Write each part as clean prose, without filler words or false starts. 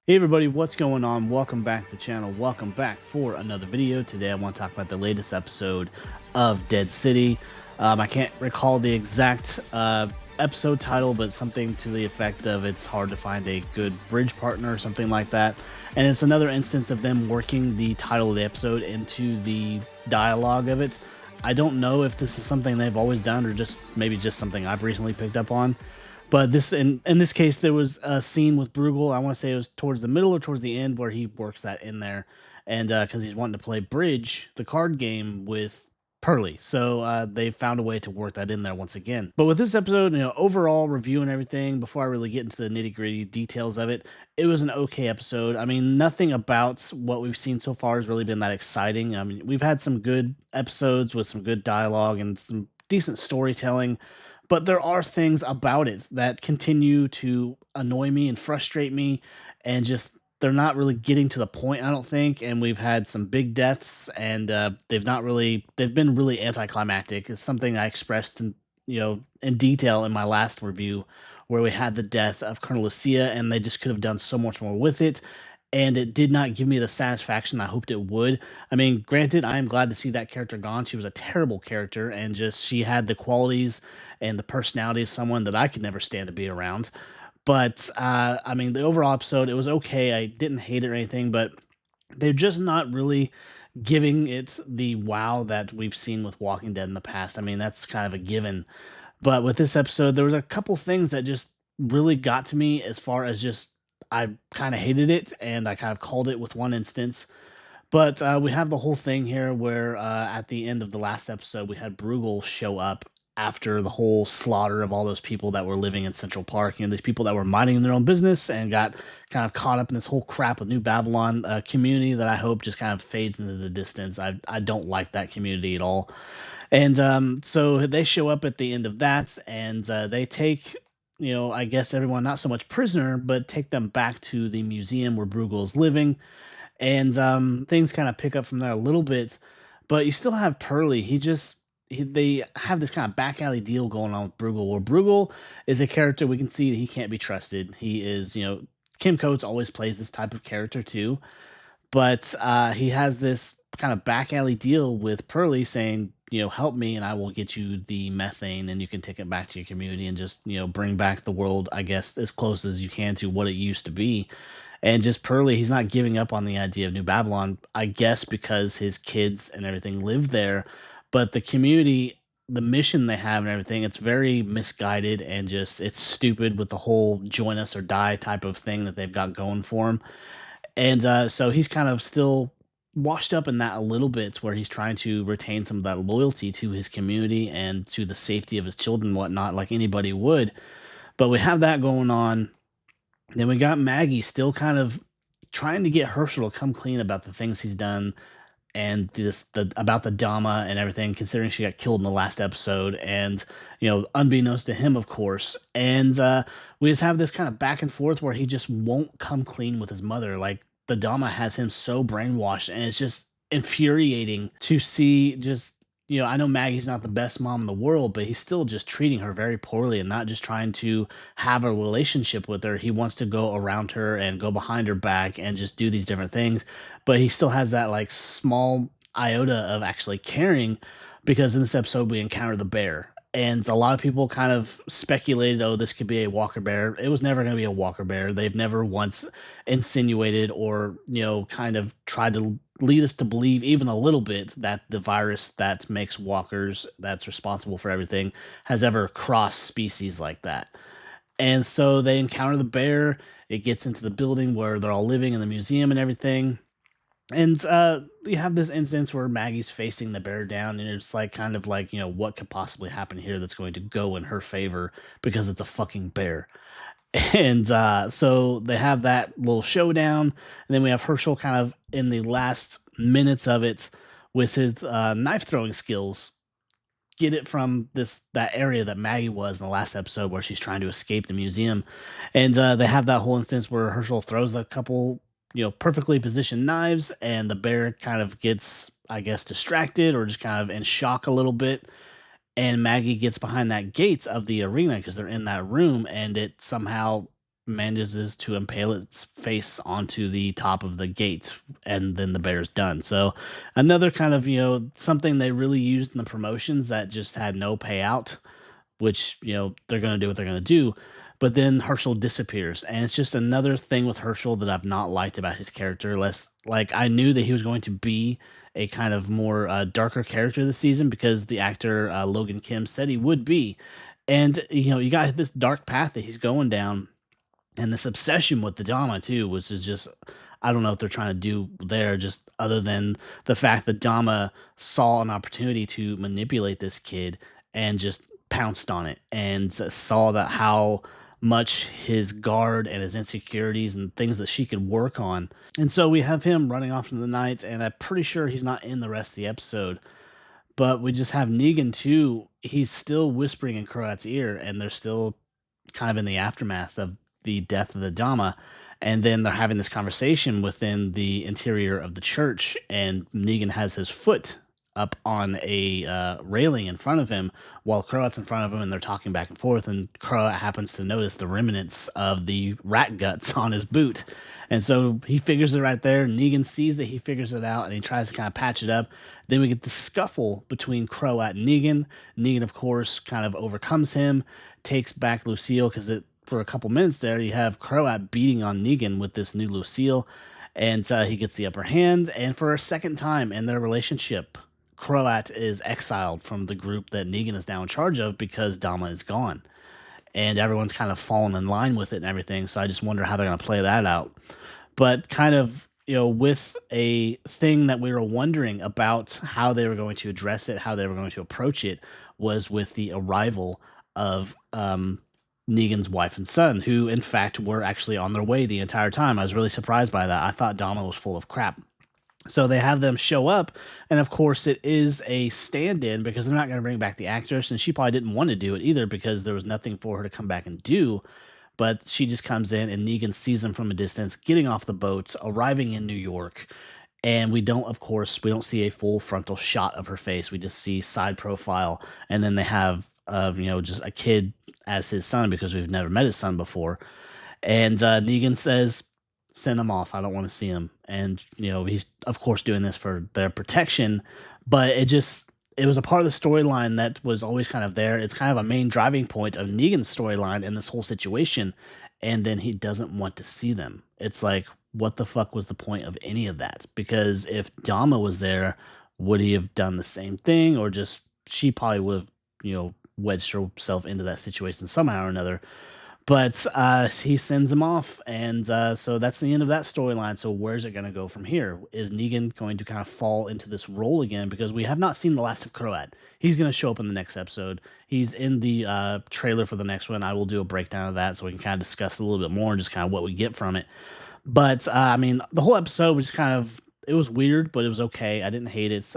Hey everybody, what's going on? Welcome back to the channel. Welcome back for another video. Today I want to talk about the latest episode of Dead City. I can't recall the exact episode title, but something to the effect of it's hard to find a good bridge partner or something like that. And it's another instance of them working the title of the episode into the dialogue of it. I don't know if this is something they've always done or just maybe just something I've recently picked up on. But this in this case, there was a scene with Bruegel. I want to say it was towards the middle or towards the end where he works that in there, and because he's wanting to play bridge, the card game with Pearly. So they found a way to work that in there once again. But with this episode, overall review and everything, before I really get into the nitty gritty details of it, it was an okay episode. I mean, nothing about what we've seen so far has really been that exciting. I mean, we've had some good episodes with some good dialogue and some decent storytelling, but there are things about it that continue to annoy me and frustrate me, and just they're not really getting to the point, I don't think. And we've had some big deaths, and they've been really anticlimactic. It's something I expressed in detail in my last review, where we had the death of Colonel Lucia, and they just could have done so much more with it, and it did not give me the satisfaction I hoped it would. I mean, granted, I am glad to see that character gone. She was a terrible character, and just she had the qualities and the personality of someone that I could never stand to be around. But I mean, the overall episode, it was okay. I didn't hate it or anything, but they're just not really giving it the wow that we've seen with Walking Dead in the past. I mean, that's kind of a given. But with this episode, there was a couple things that just really got to me, as far as just I kind of hated it, and I kind of called it with one instance. But we have the whole thing here where at the end of the last episode, we had Bruegel show up after the whole slaughter of all those people that were living in Central Park. These people that were minding their own business and got kind of caught up in this whole crap with New Babylon community that I hope just kind of fades into the distance. I don't like that community at all. And so they show up at the end of that, and they take, I guess everyone not so much prisoner, but take them back to the museum where Bruegel's living, and things kind of pick up from there a little bit. But you still have Pearly. They have this kind of back alley deal going on with Bruegel, where Bruegel is a character we can see that he can't be trusted. He is, Kim Coates always plays this type of character too, but he has this kind of back alley deal with Pearly, saying, help me and I will get you the methane, and you can take it back to your community and just, bring back the world, I guess, as close as you can to what it used to be. And just Pearly, he's not giving up on the idea of New Babylon, I guess, because his kids and everything live there. But the community, the mission they have and everything, it's very misguided, and just it's stupid with the whole join us or die type of thing that they've got going for him. And so he's kind of still washed up in that a little bit, where he's trying to retain some of that loyalty to his community and to the safety of his children and whatnot, like anybody would. But we have that going on. Then we got Maggie still kind of trying to get Herschel to come clean about the things he's done, and about the Dama and everything, considering she got killed in the last episode, and unbeknownst to him, of course. And we just have this kind of back and forth where he just won't come clean with his mother. Like, the Dama has him so brainwashed, and it's just infuriating to see. Just, I know Maggie's not the best mom in the world, but he's still just treating her very poorly and not just trying to have a relationship with her. He wants to go around her and go behind her back and just do these different things, but he still has that like small iota of actually caring, because in this episode we encounter the bear, and a lot of people kind of speculated, oh, this could be a walker bear. It was never going to be a walker bear. They've never once insinuated or kind of tried to lead us to believe even a little bit that the virus that makes walkers, that's responsible for everything, has ever crossed species like that. And so they encounter the bear. It gets into the building where they're all living in the museum and everything. And you have this instance where Maggie's facing the bear down, and it's like kind of like, what could possibly happen here that's going to go in her favor, because it's a fucking bear. And so they have that little showdown, and then we have Herschel kind of in the last minutes of it with his knife throwing skills, get it from that area that Maggie was in the last episode, where she's trying to escape the museum. And they have that whole instance where Herschel throws a couple, perfectly positioned knives, and the bear kind of gets, I guess, distracted or just kind of in shock a little bit. And Maggie gets behind that gate of the arena, because they're in that room, and it somehow manages to impale its face onto the top of the gate, and then the bear's done. So another kind of, something they really used in the promotions that just had no payout, which, they're going to do what they're going to do. But then Herschel disappears, and it's just another thing with Herschel that I've not liked about his character. Less like, I knew that he was going to be a kind of more darker character this season because the actor Logan Kim said he would be, and you got this dark path that he's going down, and this obsession with the Dama too, which is just, I don't know what they're trying to do there, just other than the fact that Dama saw an opportunity to manipulate this kid and just pounced on it, and saw that how much his guard and his insecurities and things that she could work on. And so we have him running off into the night, and I'm pretty sure he's not in the rest of the episode. But we just have Negan too. He's still whispering in Croat's ear, and they're still kind of in the aftermath of the death of the Dama. And then they're having this conversation within the interior of the church, and Negan has his foot up on a railing in front of him while Croat's in front of him, and they're talking back and forth. And Croat happens to notice the remnants of the rat guts on his boot. And so he figures it right there. Negan sees that he figures it out, and he tries to kind of patch it up. Then we get the scuffle between Croat and Negan. Negan, of course, kind of overcomes him, takes back Lucille, because for a couple minutes there, you have Croat beating on Negan with this new Lucille, and he gets the upper hand. And for a second time in their relationship, Croat is exiled from the group that Negan is now in charge of because Dama is gone. And everyone's kind of fallen in line with it and everything. So I just wonder how they're going to play that out. But kind of, with a thing that we were wondering about how they were going to address it, how they were going to approach it, was with the arrival of Negan's wife and son, who in fact were actually on their way the entire time. I was really surprised by that. I thought Dama was full of crap. So they have them show up, and of course it is a stand-in because they're not going to bring back the actress, and she probably didn't want to do it either because there was nothing for her to come back and do. But she just comes in, and Negan sees them from a distance, getting off the boats, arriving in New York, and we don't see a full frontal shot of her face. We just see side profile, and then they have just a kid as his son because we've never met his son before. And Negan says, send him off. I don't want to see him. And, he's, of course, doing this for their protection. But it was a part of the storyline that was always kind of there. It's kind of a main driving point of Negan's storyline in this whole situation. And then he doesn't want to see them. It's like, what the fuck was the point of any of that? Because if Dama was there, would he have done the same thing? Or just, she probably would have, wedged herself into that situation somehow or another. But he sends him off, and so that's the end of that storyline. So where's it going to go from here? Is Negan going to kind of fall into this role again? Because we have not seen the last of Croat. He's going to show up in the next episode. He's in the trailer for the next one. I will do a breakdown of that so we can kind of discuss a little bit more and just kind of what we get from it. But, the whole episode was kind of, it was weird, but it was okay. I didn't hate it.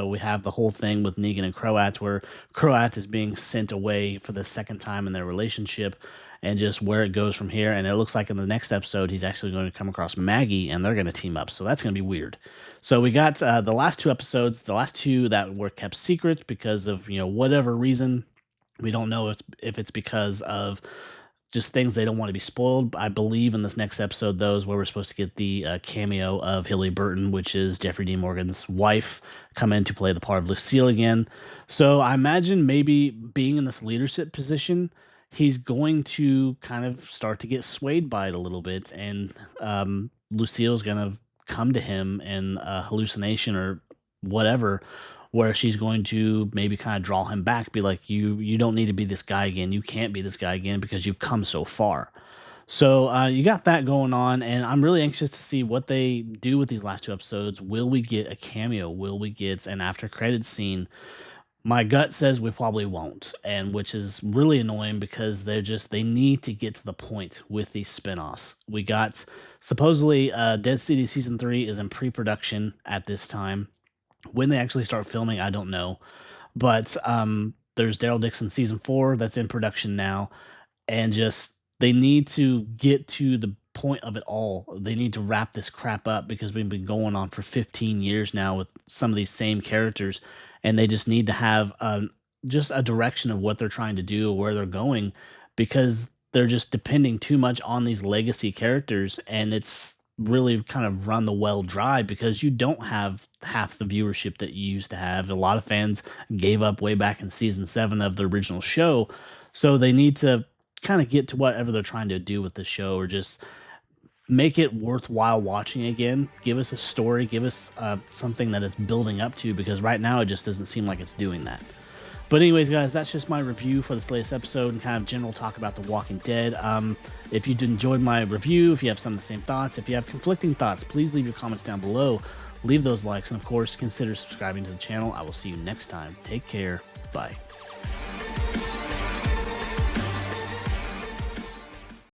We have the whole thing with Negan and Croat, where Croat is being sent away for the second time in their relationship, and just where it goes from here. And it looks like in the next episode, he's actually going to come across Maggie, and they're going to team up. So that's going to be weird. So we got the last two episodes, the last two that were kept secret because of, whatever reason. We don't know if it's because of just things they don't want to be spoiled. I believe in this next episode, though, is where we're supposed to get the cameo of Hilary Burton, which is Jeffrey Dean Morgan's wife, come in to play the part of Lucille again. So I imagine maybe being in this leadership position, he's going to kind of start to get swayed by it a little bit, and Lucille's going to come to him in a hallucination or whatever, where she's going to maybe kind of draw him back, be like, you don't need to be this guy again. You can't be this guy again because you've come so far. So you got that going on, and I'm really anxious to see what they do with these last two episodes. Will we get a cameo? Will we get an after credits scene? My gut says we probably won't, and which is really annoying because they need to get to the point with these spinoffs. We got supposedly Dead City Season 3 is in pre-production at this time. When they actually start filming, I don't know. But there's Daryl Dixon Season 4 that's in production now, and just they need to get to the point of it all. They need to wrap this crap up because we've been going on for 15 years now with some of these same characters, and they just need to have just a direction of what they're trying to do, where they're going, because they're just depending too much on these legacy characters, and it's really kind of run the well dry because you don't have half the viewership that you used to have. A lot of fans gave up way back in season 7 of the original show, so they need to kind of get to whatever they're trying to do with the show, or just make it worthwhile watching again. Give us a story, give us something that it's building up to, because right now it just doesn't seem like it's doing that. But anyways, guys, that's just my review for this latest episode and kind of general talk about The Walking Dead. If you enjoyed my review, if you have some of the same thoughts, if you have conflicting thoughts, please leave your comments down below. Leave those likes, and of course, consider subscribing to the channel. I will see you next time. Take care. Bye.